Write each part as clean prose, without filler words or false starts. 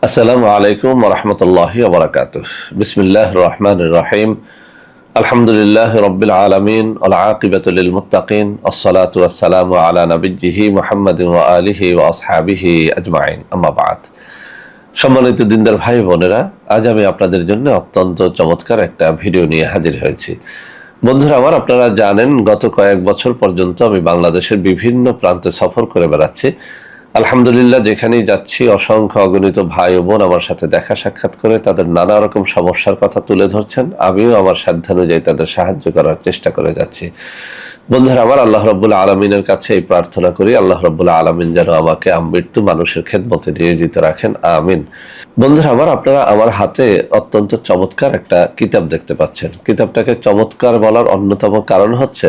আসসালামু আলাইকুম ওয়া রাহমাতুল্লাহি ওয়া বারাকাতুহু। বিসমিল্লাহির রহমানির রহিম। আলহামদুলিল্লাহি রাব্বিল আলামিন ওয়াল আকিবাতু লিল মুত্তাকিন। আসসালাতু ওয়াসসালামু আলা নাবিয়্যিহি মুহাম্মাদিন ওয়া আলিহি ওয়া আসহাবিহি আজমাইন। আম্মা বা'দ। সম্মানিত দিনদার ভাই বোনেরা, আজ আমি আপনাদের জন্য অত্যন্ত চমৎকার একটা ভিডিও নিয়ে হাজির হয়েছি। বন্ধুরা আমার, আপনারা জানেন গত কয়েক বছর পর্যন্ত আমি বাংলাদেশের বিভিন্ন প্রান্তে সফর করে বেড়াচ্ছি। আলহামদুলিল্লাহ, যেখানেই যাচ্ছি অসংখ্য অগণিত ভাই ও বোন আমার সাথে দেখা সাক্ষাৎ করে তাদের নানা রকম সমস্যার কথা তুলে ধরছেন। আমিও আমার সাধ্যানুযায়ী তাদের সাহায্য করার চেষ্টা করে যাচ্ছি। বন্ধুরা আমার, আল্লাহ রাব্বুল আলামিনের কাছে এই প্রার্থনা করি, আল্লাহ রাব্বুল আলামিন যেন আমাকে আমৃত্যু মানুষের খেদমতে নিয়োজিত রাখেন, আমিন। বন্ধুরা আমার, আপনারা আমার হাতে অত্যন্ত চমৎকার একটা কিতাব দেখতে পাচ্ছেন। কিতাবটাকে চমৎকার বলার অন্যতম কারণ হচ্ছে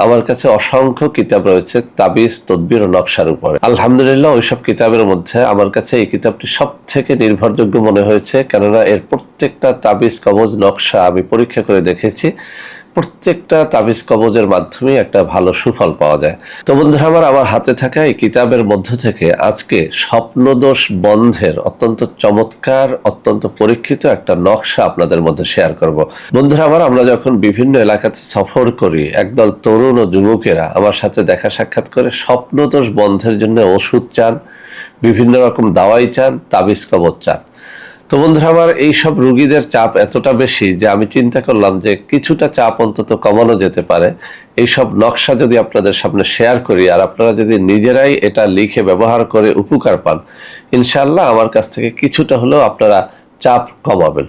আমার কাছে অসংখ্য কিতাব রয়েছে তাবিজ, তদবির ও নকশার উপরে। আলহামদুলিল্লাহ, ওইসব কিতাবের মধ্যে আমার কাছে এই কিতাবটি সব থেকে নির্ভরযোগ্য মনে হয়েছে, কেননা এর প্রত্যেকটা তাবিজ, কবজ, নকশা আমি পরীক্ষা করে দেখেছি। প্রত্যেকটা তাবিজ কবজের মাধ্যমে একটা ভালো সুফল পাওয়া যায়। তো বন্ধুরা আমার হাতে থাকা এই কিতাবের মধ্য থেকে আজকে স্বপ্নদোষ বন্ধের অত্যন্ত চমৎকার, অত্যন্ত পরীক্ষিত একটা নকশা আপনাদের মধ্যে শেয়ার করব। বন্ধুরা আমরা যখন বিভিন্ন এলাকাতে সফর করি, একদল তরুণ ও যুবকেরা আমার সাথে দেখা সাক্ষাৎ করে স্বপ্নদোষ বন্ধের জন্য ওষুধ চান, বিভিন্ন রকম দাওয়াই চান, তাবিজ কবজ চান। তো বন্ধুরা আমার, এইসব রোগীদের চাপ এতটা বেশি যে আমি চিন্তা করলাম যে কিছুটা চাপ অন্তত কমানো যেতে পারে। এইসব নকশা যদি আপনাদের সামনে শেয়ার করি আর আপনারা যদি নিজেরাই এটা লিখে ব্যবহার করে উপকার পান, ইনশাআল্লাহ আমার কাছ থেকে কিছুটা হলেও আপনারা চাপ কমাবেন।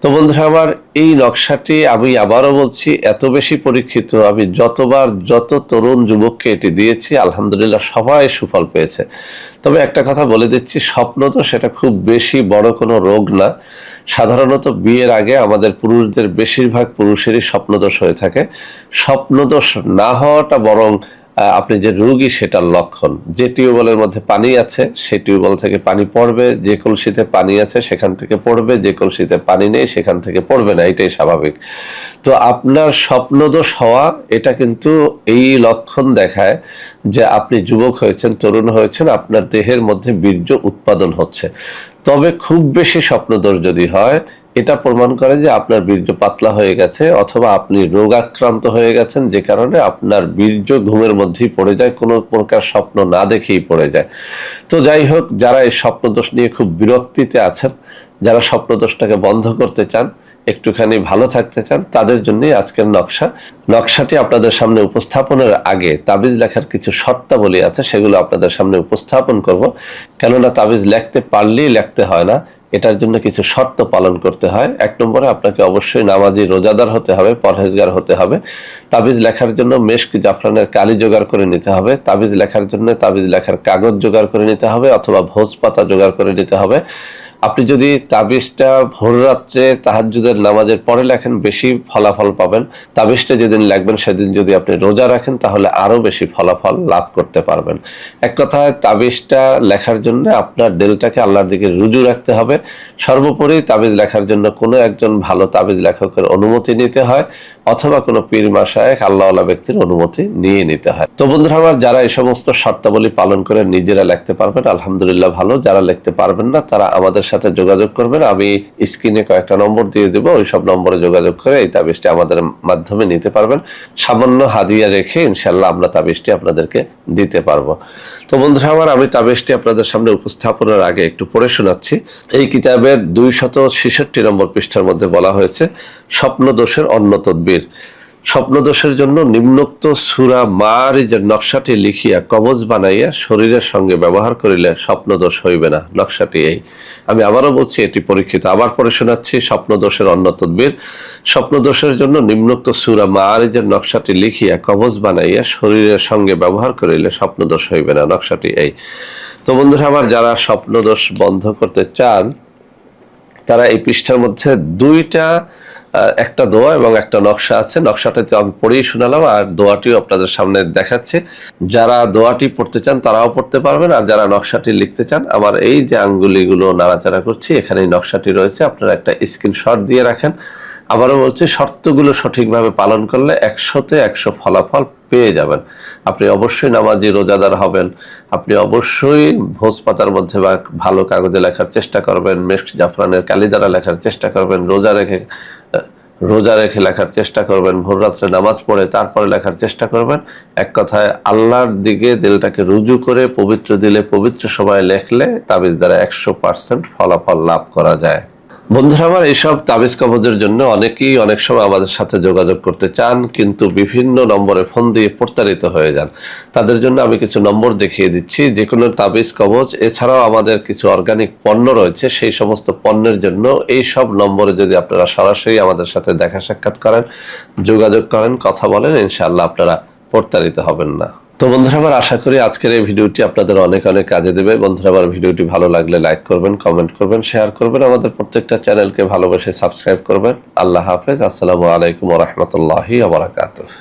তো বন্ধুরা আমার, এই নকশাটি আমি আবারও বলছি, এত বেশি পরীক্ষিত, আমি যত তরুণ যুবককে এটি দিয়েছি আলহামদুলিল্লাহ সবাই সুফল পেয়েছে। তবে একটা কথা বলে দিচ্ছি, স্বপ্ন তো সেটা খুব বেশি বড় কোনো রোগ না। সাধারণত বিয়ের আগে আমাদের পুরুষদের, বেশিরভাগ পুরুষেরই স্বপ্নদোষ হয়ে থাকে। স্বপ্নদোষ না হওয়াটা বরং আপনি যে রোগী সেটার লক্ষণ। যে টিউবওয়েলের মধ্যে পানি আছে সেই টিউবওয়েল থেকে পানি পড়বে, যে কলসিতে পানি আছে সেখান থেকে পড়বে, যে কলসিতে পানি নেই সেখান থেকে পড়বে না, এটাই স্বাভাবিক। তো আপনার স্বপ্নদোষ হওয়া এটা কিন্তু এই লক্ষণ দেখায় যে আপনি যুবক হয়েছেন, তরুণ হয়েছেন, আপনার দেহের মধ্যে বীর্য উৎপাদন হচ্ছে। তবে খুব বেশি স্বপ্নদোষ যদি হয়, এটা প্রমাণ করে যে আপনার বীর্য পাতলা হয়ে গেছে অথবা আপনি রোগাক্রান্ত হয়ে গেছেন, যে কারণে আপনার বীর্য ঘুমের মধ্যেই পড়ে যায়, কোনো প্রকার স্বপ্ন না দেখেই পড়ে যায়। তো যাই হোক, যারা এই স্বপ্নদোষ নিয়ে খুব বিরক্তিতে আছেন, যারা স্বপ্নদোষটাকে বন্ধ করতে চান, একটুখানি ভালো থাকতে চান, তাদের জন্যই আজকের নকশাটি আপনাদের সামনে উপস্থাপনের আগে তাবিজ লেখার কিছু শর্তাবলী আছে, সেগুলো আপনাদের সামনে উপস্থাপন করব। কেননা তাবিজ লিখতে পারলেই লিখতে হয় না, এটার জন্য কিছু শর্ত পালন করতে হয়। এক নম্বরে আপনাকে অবশ্যই নামাজি, রোজাদার হতে হবে, পরহেজগার হতে হবে। তাবিজ লেখার জন্য মেশক, জাফরানের কালি জোগাড় করে নিতে হবে। তাবিজ লেখার জন্য তাবিজ লেখার কাগজ জোগাড় করে নিতে হবে অথবা ভোজ পাতা জোগাড় করে নিতে হবে। আপনি যদি তাবিজটা ভোর রাত্রে তাহাজ্জুদের নামাজের পরে লেখেন, বেশি ফলাফল পাবেন। তাবিজটা যেদিন লিখবেন সেদিন যদি আপনি রোজা রাখেন, তাহলে আরো বেশি ফলাফল লাভ করতে পারবেন। এক কথায়, তাবিজটা লেখার জন্য আপনার দিলটাকে আল্লাহর দিকে রুজু রাখতে হবে। সর্বোপরি তাবিজ লেখার জন্য কোনো একজন ভালো তাবিজ লেখকের অনুমতি নিতে হয় অথবা কোনো পীর মাশায়েখ, আল্লাহওয়ালা ব্যক্তির অনুমতি নিয়ে নিতে হয়। তো বন্ধুরা আমার, যারা এই সমস্ত শর্তাবলী পালন করে নিজেরা লিখতে পারবেন আলহামদুলিল্লাহ ভালো। যারা লিখতে পারবেন না, তারা আমাদের সাথে যোগাযোগ করবেন। আমি স্ক্রিনে কয়েকটা নম্বর দিয়ে দেবো, ওই সব নম্বরে যোগাযোগ করে এই তাবিজটি আমাদের মাধ্যমে নিতে পারবেন। সামান্য হাদিয়া রেখে ইনশাল্লাহ আমরা তাবিজটি আপনাদেরকে দিতে পারবো। তো বন্ধুরা আমার, আমি তাবিজটি আপনাদের সামনে উপস্থাপনের আগে একটু পড়ে শোনাচ্ছি। এই কিতাবের 266 নম্বর পৃষ্ঠার মধ্যে বলা হয়েছে স্বপ্নদোষের অন্য তদবির। স্বপ্নদোষের জন্য নিম্নোক্ত সূরা মারিজের নকশাটি লিখিয়া কবজ বানাইয়া শরীরের সঙ্গে ব্যবহার করিলে স্বপ্নদোষ হইবে না। নকশাটি এই, আমি আবারও বলছি, এটি পরীক্ষিত। আবার পরে শোনাচ্ছি স্বপ্নদোষের অন্য তদবির। স্বপ্নদোষের জন্য নিম্নোক্ত সূরা মারিজের নকশাটি লিখিয়া কবজ বানাইয়া শরীরের সঙ্গে ব্যবহার করিলে স্বপ্নদোষ হইবে না। নকশাটি এই। তো বন্ধুরা আমার, যারা স্বপ্নদোষ বন্ধ করতে চান, তারা এই পৃষ্ঠার মধ্যে একটা দোয়া এবং একটা নকশা আছে। নকশাটাতে আমি পড়েই শোনালাম আর দোয়াটিও আপনাদের সামনে দেখাচ্ছে। যারা দোয়াটি পড়তে চান তারাও পড়তে পারবেন, আর যারা নকশাটি লিখতে চান, আমার এই যে আঙ্গুলিগুলো নাড়াচাড়া করছি এখানেই নকশাটি রয়েছে, আপনারা একটা স্ক্রিনশট দিয়ে রাখেন। আবারও বলছি, শর্তগুলো সঠিকভাবে পালন করলে 100-তে 100 ফলাফল পেয়ে যাবেন। আপনি অবশ্যই নামাজি, রোজাদার হবেন। আপনি অবশ্যই ভোজ পাতার মধ্যে বা ভালো কাগজে লেখার চেষ্টা করবেন, মেস্ক জাফরানের কালি দ্বারা লেখার চেষ্টা করবেন, রোজা রেখে লেখার চেষ্টা করবেন, ভোর রাত্রে নামাজ পড়ে তারপরে লেখার চেষ্টা করবেন। এক কথায় আল্লাহর দিকে দিলটাকে রুজু করে পবিত্র দিলে পবিত্র সময়ে লেখলে তাবিজ দ্বারা 100% ফলাফল লাভ করা যায়। বন্ধুরা আমার, এইসব তাবিজ কবজের জন্য অনেকেই অনেক সময় আমাদের সাথে যোগাযোগ করতে চান, কিন্তু বিভিন্ন নম্বরে ফোন দিয়ে প্রতারিত হয়ে যান। তাদের জন্য আমি কিছু নম্বর দেখিয়ে দিচ্ছি। যে কোনো তাবিজ কবজ এছাড়াও আমাদের কিছু অর্গানিক পণ্য রয়েছে, সেই সমস্ত পণ্যের জন্য এই সব নম্বরে যদি আপনারা সরাসরি আমাদের সাথে দেখা সাক্ষাৎ করেন, যোগাযোগ করেন, কথা বলেন, ইনশাআল্লাহ আপনারা প্রতারিত হবেন না। তো বন্ধুরা আমার, আশা করি আজকের এই ভিডিওটি আপনাদের অনেক অনেক কাজে দেবে। বন্ধুরা আমার, ভিডিওটি ভালো লাগলে লাইক করবেন, কমেন্ট করবেন, শেয়ার করবেন, আমাদের প্রত্যেকটা চ্যানেলকে ভালোবেসে সাবস্ক্রাইব করবেন। আল্লাহ হাফেজ। আসসালামু আলাইকুম ওয়া রাহমাতুল্লাহি ওয়া বারাকাতুহু।